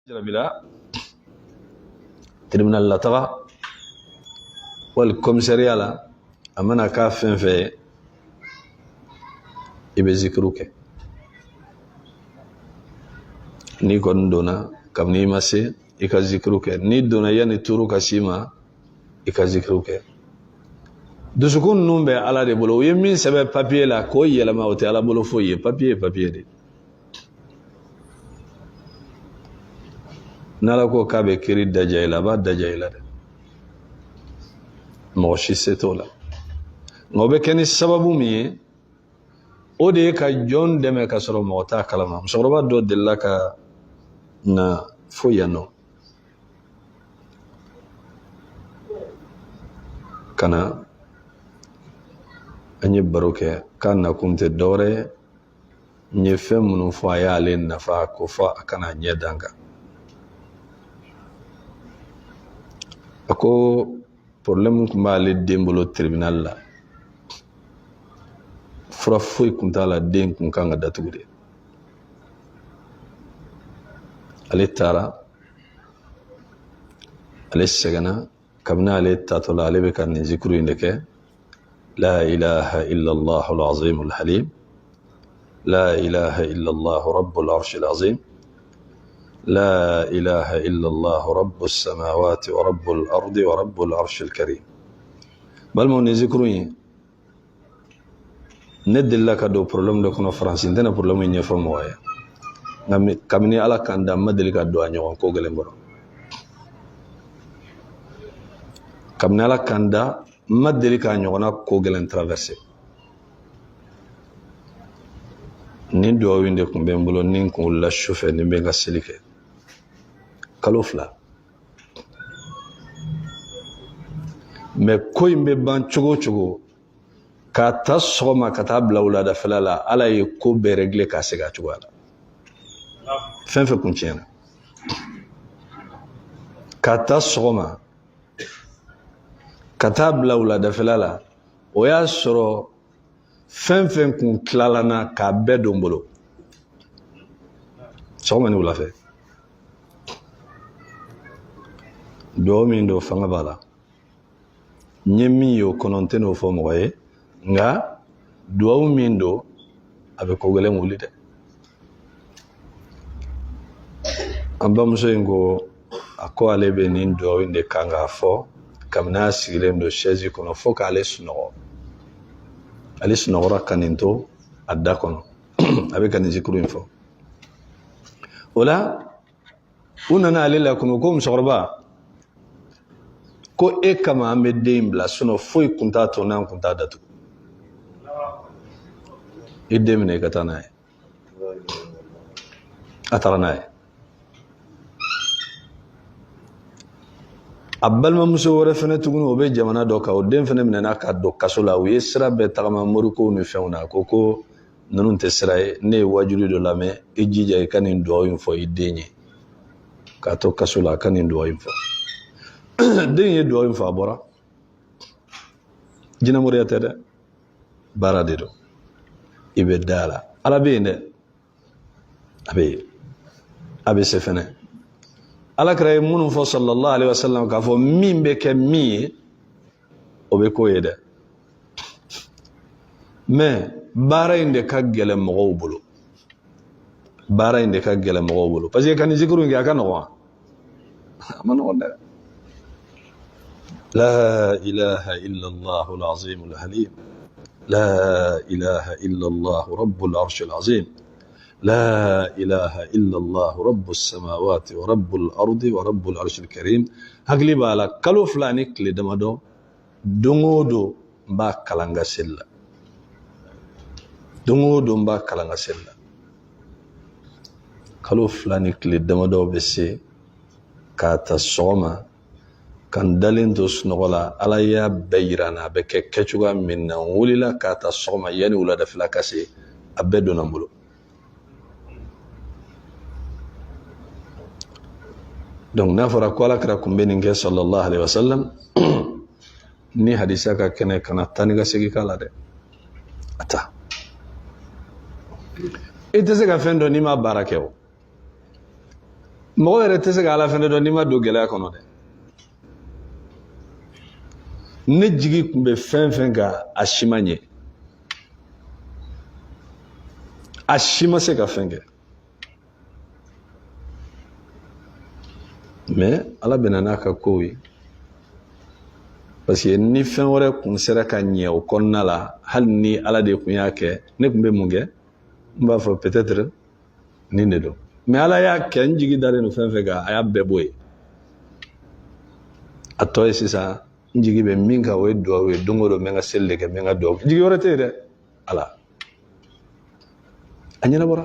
Bila tribunal la taga wal commissariat la amana ka fen fe ibe zikru ke ni kon dona kam ni masse ika zikru ke ni dona yani turu kasima ika zikru ke dusukun numbe ala de bolo yemin sebe papier la ko yela ma wote ala bolo fo ye papier de nala ko kabe kiri dajaila ba dajaila de mo shi setola ngobe keni sababu mi o de ka jon deme ka soro mota kalama musoroba do dilla ka na foyano kana anye baroke kana kunte dore nye femunu fo ayale nafa ko fa akana nye danga ako problème kuma le dembolo tribunal la fura foy kunta la den kun kan ga datugude ale tara ale segana kabna ale tatola ale be kan zikru indeke la ilaha illa allah al-azim al-halim la ilaha illa allah rabbul arsh al-azim لا إله إلا الله رب السماوات ورب الأرض ورب العرش الكريم بل من ذكروني ندل لك دو بروبلم دو كنا فرنسي ندنا بروبلم يني فموايا كمني على كندا مدل كدو أنيو كو غلمبرو كمني على كندا مدل كأنيو كنا كو غلم ترافيسي نين دو ويندي كومبيمبلو نين كو لا شوفه نين بيغا سيليكي kalofla me koy mbe ban chogo ka ta soma ka ta blawla da falala ala yi ko be régler ka sega chogo ala fen fe kuntiena ka ta soma ka ta blawla da falala o ya soro fen kun klalana ka be dombolo soma ni wala fe do min do fanga bala nyemi yo kononte no fo moye nga do min do abe ko gele mulide amba muso ngo ako alebe nin do inde kanga fo kamna sigile ndo chaise kono fo ka ale suno rakaninto adda kono abe kan zikru info wala unana alila kono ko msorba ko e kama ambe dembla suno foi kunta to nan kunta datu idemne katana atarana abbal ma muso wore fene tugunu obe jamana do ka o dem fene minena ka do kasola wi sira be tagama moruko no fewna koko nanun tesrai ne wajuri do lame ejija kanin do info idenye ka to kasola kanin do info den ye do info abora jina moriya tede barade do ibe dala ala be ne abe sefene ala kray munu fo sallallahu alaihi wasallam ka fo mimbe ke mi obe ko yede mais bara inde ka gele mo bulu parce que kan zikru ngi aka no man wonde لا إله إلا الله العظيم الحليم لا إله إلا الله رب العرش العظيم لا إله إلا الله رب السماوات ورب الأرض ورب العرش الكريم هقلي بالا كلو فلانك لدمدو دونغودو با كالانغا سيلا كلو فلانك لدمدو بسي كاتا صوما kan dalin to snogola ala ya bayrana be ke kechuga minna wulila kata soma yani wula da filakase abedo nambulo donc nafara ko ala kra kumbeni nge sallallahu alaihi wasallam ni hadisa ka kene kana taniga sigi kala de ata ite se ka fendo ni ma barakeo mɔgɔ yɛrɛ tɛ se ka ala fɛnɛ dɔn n'i ma don gɛlɛya kɔnɔ dɛ. Ne jigi tun bɛ fɛn fɛn kan a si ma ɲɛ, a si ma se ka fɛn kɛ, mais ala bɛna n'a ka kow ye. Parce que ni fɛn wɛrɛ kun sera ka ɲɛ o kɔnɔna la, hali ni ala de kun y'a kɛ, ne kun bɛ mun kɛ? N b'a fɔ peut-être nin de don, mais ala y'a kɛ, n jigi dalen no fɛn fɛn kan a y'a bɛɛ bɔ yen. A tɔ ye sisan n jigi bɛ min kan o ye duwawu ye, don o don n bɛ n ka seli de kɛ, n bɛ n ka duwawu, jigi wɛrɛ tɛ yen dɛ, ala a ɲɛnabɔra.